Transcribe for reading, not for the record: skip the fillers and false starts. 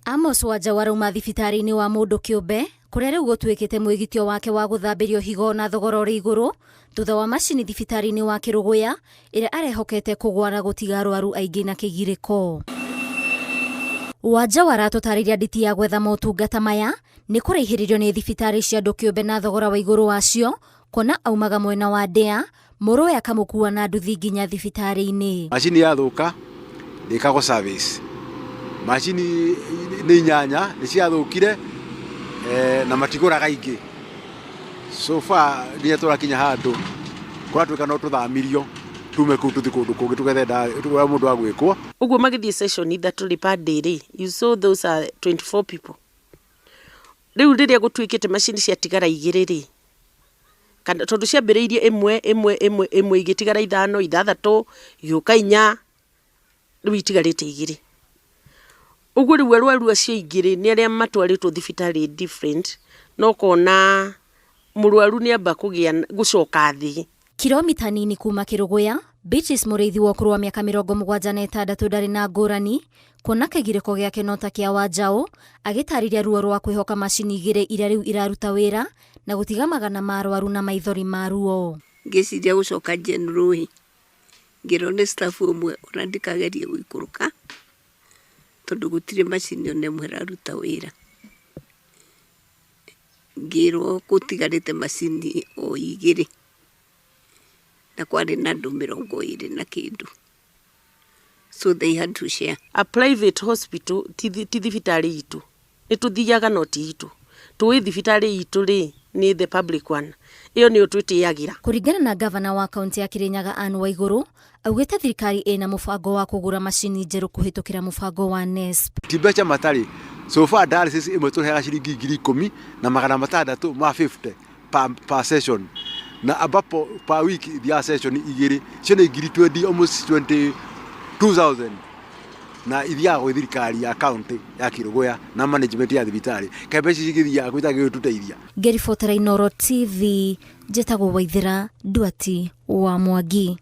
Amos Wanja warauma thibitari-inĩ wa mũndũ kĩũmbe kũrĩa rĩu gũtuĩkĩte mwĩgitio wake wa gũthambĩrio higo na thogora ũrĩ igũrũ thutha wa macini thibitari-inĩ wa Kĩrũgũya ĩrĩa arehokete kũgũa na gũtiga arwaru aingĩ na kĩgirĩko. Wanja waratũtarĩria nditi ya gwetha motungata maya nĩ kũraihĩrĩrio nĩ thibitari cia andũ kĩũmbe na thogora wa igũrũ wacio, kuona aumaga mwena wa Ndĩa, Mũrũwe akamũkua na nduthi nginya thibitari-inĩ. Macini yathũka ĩkagwo service. Macini nĩ inyanya nĩ ciathũkire na matigũraga ingĩ. So far nĩ tũrakinya handũ kũratuĩka no tũthamirio tume kũu tũthi kũndũ kũngĩ tũgethe mũndũ wa gwĩkwo. Ũguo magĩthiĩ session ithatũ per day, you saw those are 24 people. Rĩu rĩrĩa gũtuĩkĩte macini ciatigara igĩrĩ kana tondũ ciambĩrĩirie ĩmwe igĩtigara ithano ithathatũ igĩũka inya rĩu itigarĩte igĩrĩ. Ũguo rĩu arwaru acio igĩrĩ nĩ arĩa matwarĩtwo thibitarĩ different, no kona mũrwaru nĩ amba gũcoka thĩ. Kilomita nini kuma Kĩrũgũya, Beatrice mũrĩithi wa ũkũrũ wa mĩaka 76 ndarĩ na ngũrani, kuona kĩgirĩko gĩake no ta kĩa Wanjaũ, agĩtarĩria ruo rwa kwĩhoka macini igĩrĩ iria rĩu iraruta wĩra na gũtiga magana ma arwaru na maithori ma ruo. Ngĩciria gũcoka January, ngĩrona staff ũmwe ona ndikagerie gũikũrũka tondũ gũtirĩ macini ona ĩmwe ĩraruta wĩra. Ngĩrwo gũtigarĩte macini o igĩrĩ na kwarĩ na andũ 20 na kĩndũ. So they had to share. A private hospital ti thibitarĩ itũ. Nĩ tũthiaga no ti itũ. Tũĩ thibitarĩ itũ rĩ nĩ the public one. Iyo nĩyo twĩtĩagĩra. Kũringana na gavana wa kaunti ya Kirinyaga Arwaru, augĩte thirikari ĩna mũbango wa kũgũra macini njerũ kũhĩtũkĩra mũbango wa NESP. Timbecha matarĩ. So far dialysis ĩmwe tũheaga ciringi 10,000 na magana 600 ma 50 per session. Na ambapo per week thia session igĩrĩ cio nĩ 20 almost 22,000 na ithiaga gwĩ thirikari ya kaunti ya Kĩrũgũya na management ya thibitarĩ. Kaimbe cigithiaga gwĩta gĩtũteithia. Ngĩribotera Inooro TV, njĩtagwo Waithĩra Nduati wa Mwangi.